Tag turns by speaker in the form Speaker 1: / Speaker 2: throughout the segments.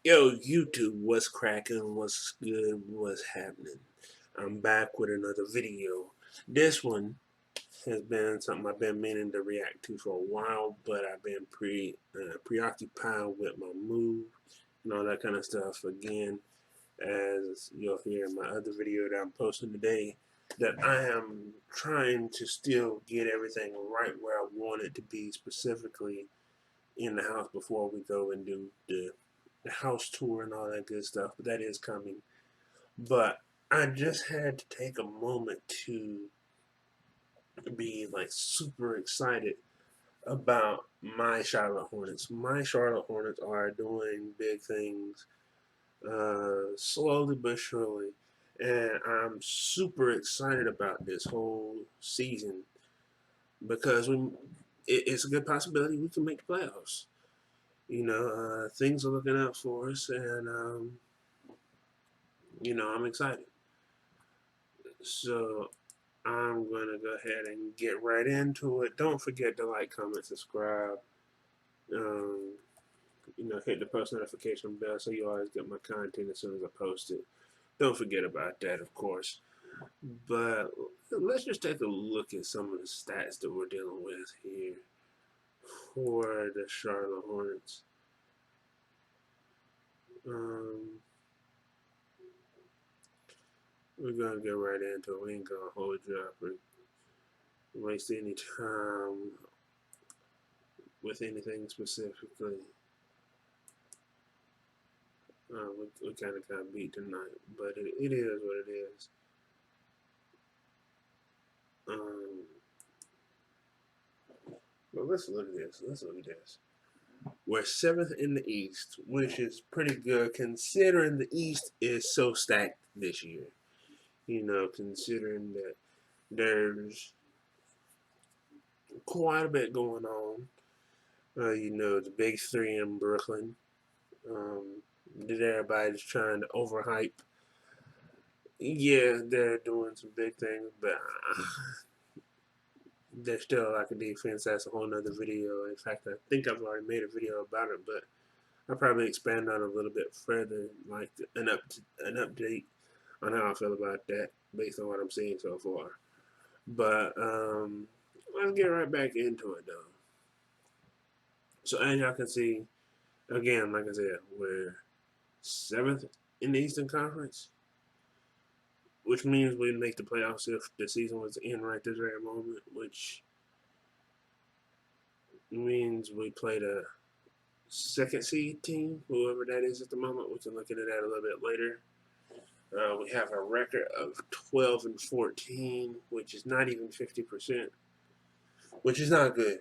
Speaker 1: Yo, YouTube, what's cracking? What's good? What's happening? I'm back with another video. This one has been something I've been meaning to react to for a while, but I've been preoccupied with my move and all that kind of stuff. Again, as you'll hear in my other video that I'm posting today, that I am trying to still get everything right where I want it to be, specifically in the house before we go and do the house tour and all that good stuff. But that is coming. But I just had to take a moment to be like super excited about my Charlotte Hornets. My Charlotte Hornets are doing big things, slowly but surely, and I'm super excited about this whole season because it's a good possibility we can make the playoffs. Things are looking up for us, and I'm excited. So I'm gonna go ahead and get right into it. Don't forget to like, comment, subscribe. Um, hit the post notification bell so you always get my content as soon as I post it. Don't forget about that, of course. But let's just take a look at some of the stats that we're dealing with here for the Charlotte Hornets. Um, we're gonna get right into it. We ain't gonna hold you up or waste any time with anything specifically. We kind of got beat tonight, but it is what it is. Um, well, let's look at this. Let's look at this. We're seventh in the East, which is pretty good considering the East is so stacked this year. Considering that there's quite a bit going on. The big three in Brooklyn. That everybody's trying to overhype. Yeah, they're doing some big things, but they're still like a defense. That's a whole nother video. In fact, I think I've already made a video about it, but I'll probably expand on it a little bit further, like an update on how I feel about that based on what I'm seeing so far. But let's get right back into it though. So as y'all can see, again, like I said, we're seventh in the Eastern Conference, which means we'd make the playoffs if the season was to end right this very moment, which means we played a second seed team, whoever that is at the moment. We can look into that a little bit later. We have a record of 12-14, which is not even 50%, which is not good.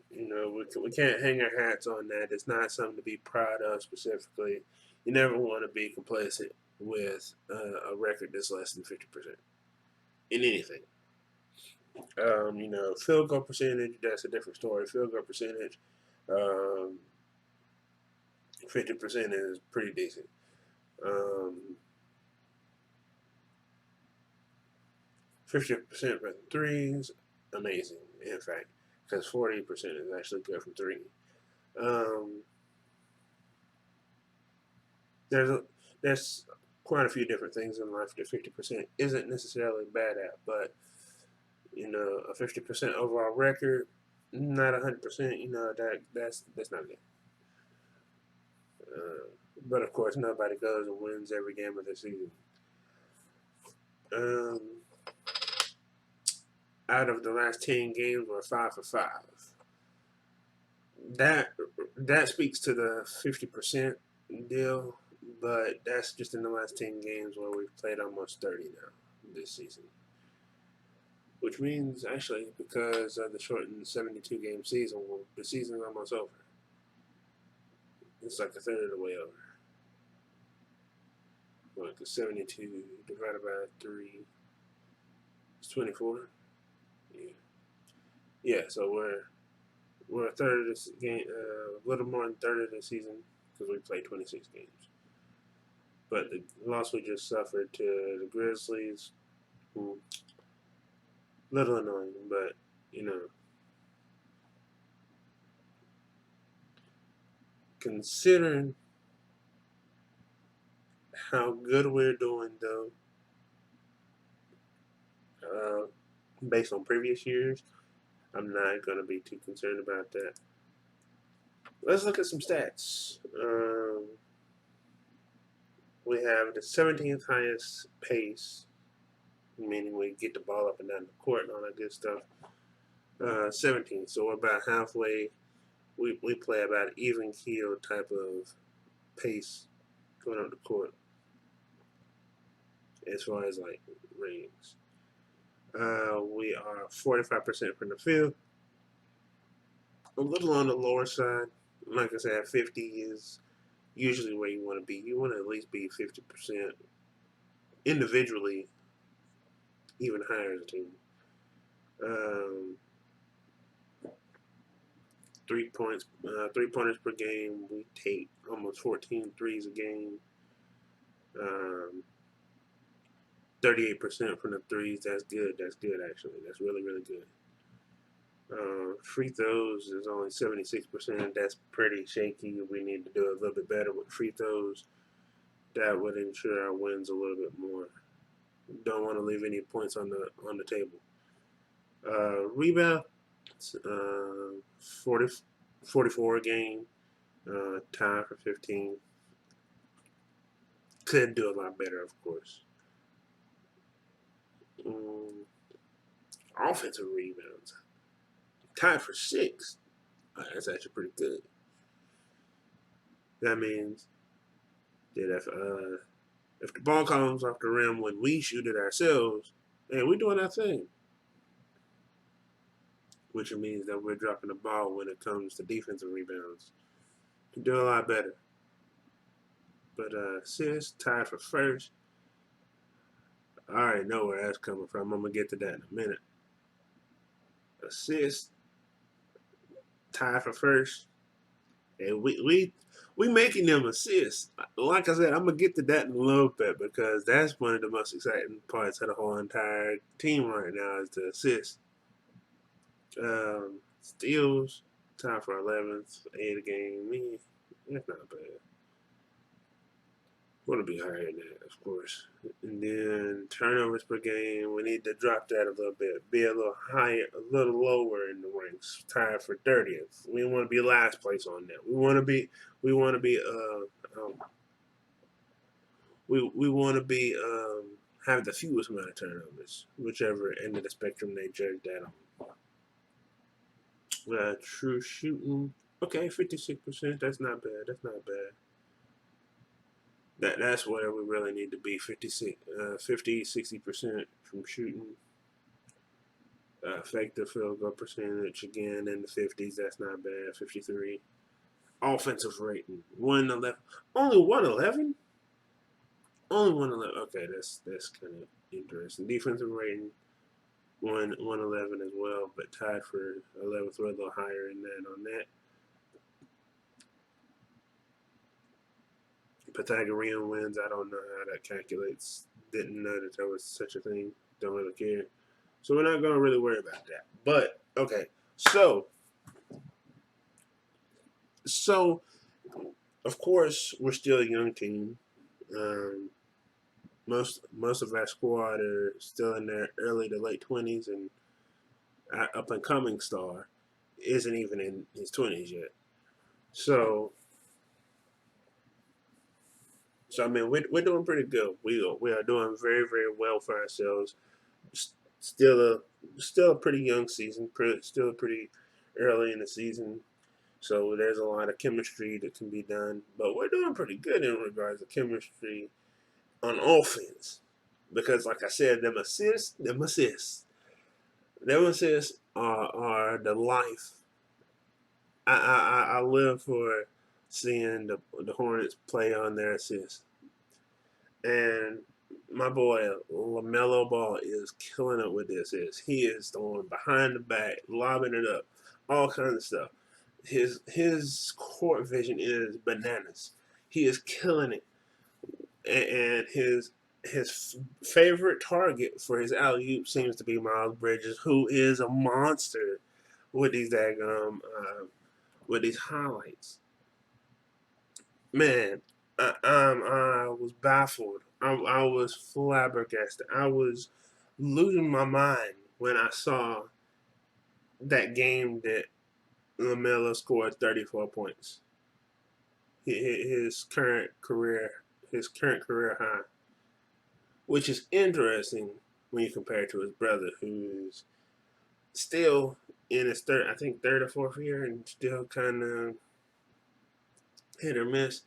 Speaker 1: We can't hang our hats on that. It's not something to be proud of specifically. You never want to be complacent with a record that's less than 50% in anything. Field goal percentage, that's a different story. Field goal percentage, um, 50% is pretty decent. Um, 50% from threes, amazing, in fact, because 40% is actually good from three. Um, there's there's quite a few different things in life that 50% isn't necessarily bad at, but a 50% overall record, not 100%. That's not good. Uh, but of course, nobody goes and wins every game of the season. Um, Out of the last 10 games, we're 5 for 5. That that speaks to the 50% deal, but that's just in the last 10 games where we've played almost 30 now this season. Which means actually, because of the shortened 72-game season, well, the season's almost over. It's like a third of the way over. Like the 72 divided by 3 is 24. Yeah, yeah. So we're a third of this game, a little more than a third of the season because we played 26 games. But the loss we just suffered to the Grizzlies, little annoying, but you know, considering how good we're doing, though, uh, based on previous years, I'm not going to be too concerned about that. Let's look at some stats. We have the 17th highest pace, meaning we get the ball up and down the court and all that good stuff. 17th, so we're about halfway. We play about even keel type of pace going up the court as far as like ratings. We are 45% from the field, a little on the lower side. Like I said, 50 is usually where you want to be. You want to at least be 50% individually, even higher as a team. Um, 3 points, 3 pointers per game. We take almost 14 threes a game. 38% from the threes. That's good. That's good, actually. That's really, really good. Free throws is only 76%. That's pretty shaky. We need to do a little bit better with free throws. That would ensure our wins a little bit more. Don't want to leave any points on the table. Rebound, 40, 44 a game. Tie for 15. Could do a lot better, of course. Offensive rebounds, tied for 6. That's actually pretty good. That means that if the ball comes off the rim when we shoot it ourselves, and we're doing our thing, which means that we're dropping the ball when it comes to defensive rebounds. Can do a lot better. But assists tied for first. I already know where that's coming from. I'm gonna get to that in a minute. Assists tied for first, and we making them assists. Like I said, I'm gonna get to that in a little bit because that's one of the most exciting parts of the whole entire team right now is the assists. Steals tied for 11th, 8 a game. That's not bad. Want to be higher than that, of course. And then turnovers per game, we need to drop that a little bit, be a little higher, a little lower in the ranks. Tied for 30th. We want to be last place on that. We want to be we want to be have the fewest amount of turnovers, whichever end of the spectrum they judge that on. True shooting, okay, 56%. That's not bad. That's not bad. That's where we really need to be. 60% from shooting. Effective field goal percentage again in the 50s. That's not bad. 53. Offensive rating 111. Only 111. Only 111. Okay, that's kind of interesting. Defensive rating 111 as well, but tied for 11th. We're a little higher in that on that. Pythagorean wins. I don't know how that calculates. Didn't know that there was such a thing. Don't really care. So we're not going to really worry about that. But, okay. So, of course, we're still a young team. Most of our squad are still in their early to late 20s, and our up and coming star isn't even in his 20s yet. So I mean, we're doing pretty good. We are doing very, very well for ourselves. Still a pretty young season. Still pretty early in the season. So there's a lot of chemistry that can be done, but we're doing pretty good in regards to chemistry on offense. Because, like I said, them assists are the life. I live for seeing the Hornets play on their assists. And my boy LaMelo Ball is killing it with this. He is throwing behind the back, lobbing it up, all kinds of stuff. His court vision is bananas. He is killing it, and his favorite target for his alley oop seems to be Miles Bridges, who is a monster with with these highlights. Man, I was baffled. I was flabbergasted. I was losing my mind when I saw that game that LaMelo scored 34 points. His current career, his current career high, which is interesting when you compare it to his brother, who is still in his third, I think third or fourth year, and still kind of hit or miss.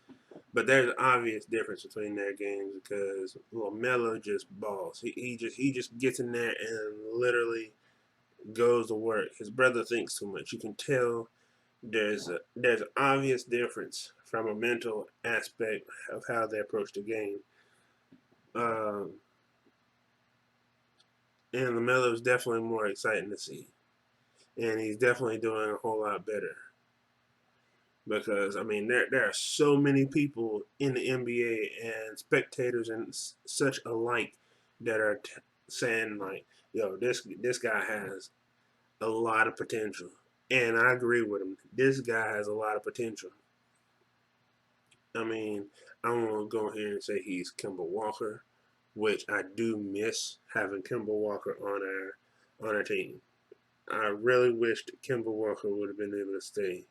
Speaker 1: But there's an obvious difference between their games because LaMelo just balls. He just gets in there and literally goes to work. His brother thinks too much. You can tell there's an obvious difference from a mental aspect of how they approach the game. Um, and LaMelo is definitely more exciting to see, and he's definitely doing a whole lot better. Because I mean, there are so many people in the NBA and spectators and such alike that are saying like, "Yo, this guy has a lot of potential," and I agree with him. This guy has a lot of potential. I mean, I want to go here and say he's Kemba Walker, which I do miss having Kemba Walker on our team. I really wished Kemba Walker would have been able to stay.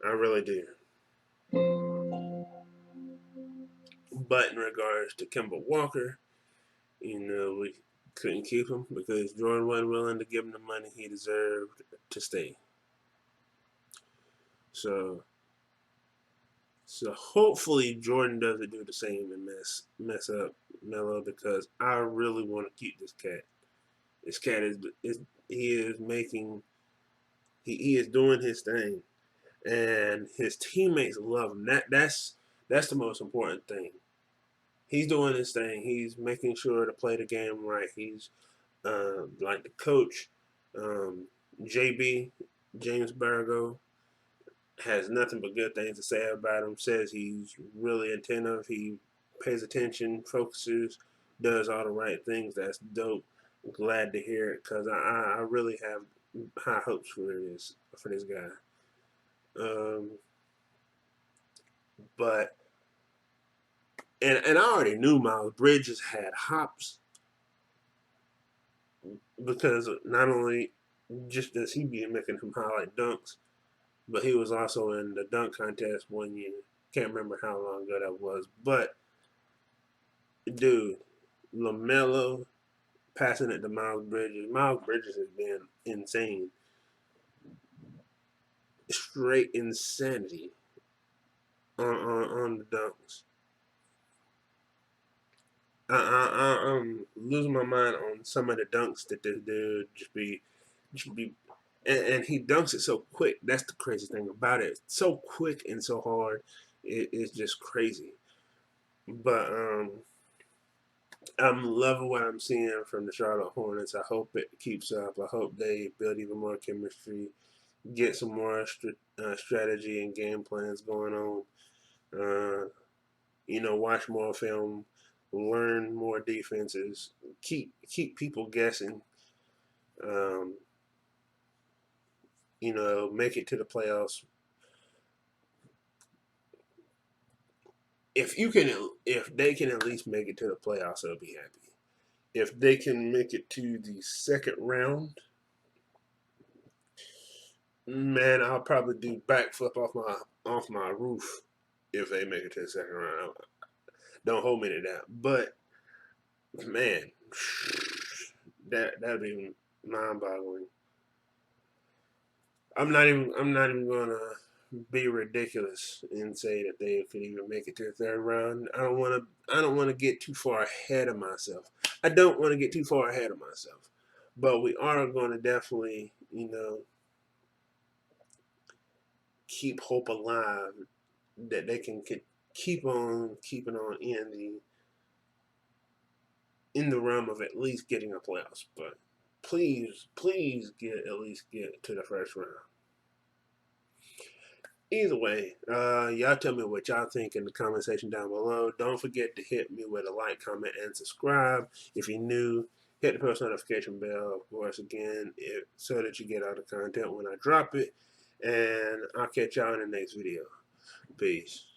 Speaker 1: I really do. But in regards to Kemba Walker, we couldn't keep him because Jordan wasn't willing to give him the money he deserved to stay. So, so hopefully Jordan doesn't do the same and mess up Melo because I really want to keep this cat. This cat is he is making he is doing his thing, and his teammates love him. That's the most important thing. He's doing his thing. He's making sure to play the game right. He's like the coach, um, JB, James Bargo, has nothing but good things to say about him. Says he's really attentive. He pays attention, focuses, does all the right things. That's dope. I'm glad to hear it because I really have high hopes for this guy. Um, but and I already knew Miles Bridges had hops because not only just does he be making him highlight dunks, but he was also in the dunk contest one year. Can't remember how long ago that was, but dude, LaMelo passing it to Miles Bridges. Miles Bridges has been insane, straight insanity on the dunks. I'm losing my mind on some of the dunks that this dude just be, and he dunks it so quick. That's the crazy thing about it. So quick and so hard, it's just crazy. But I'm loving what I'm seeing from the Charlotte Hornets. I hope it keeps up. I hope they build even more chemistry, get some more strategy and game plans going on. Uh, watch more film, learn more defenses, keep people guessing. Um, make it to the playoffs. If they can at least make it to the playoffs, I'll be happy. If they can make it to the second round, man, I'll probably do backflip off my roof if they make it to the second round. Don't hold me to that, but man, that'd be mind-boggling. I'm not even gonna be ridiculous and say that they could even make it to the third round. I don't want to get too far ahead of myself. I don't want to get too far ahead of myself, but we are going to definitely keep hope alive that they can keep on keeping on in the realm of at least getting a playoff spot. Please at least get to the first round. Either way, y'all tell me what y'all think in the comment section down below. Don't forget to hit me with a like, comment, and subscribe. If you're new, hit the post notification bell, of course, again, so that you get all the content when I drop it. And I'll catch y'all in the next video. Peace.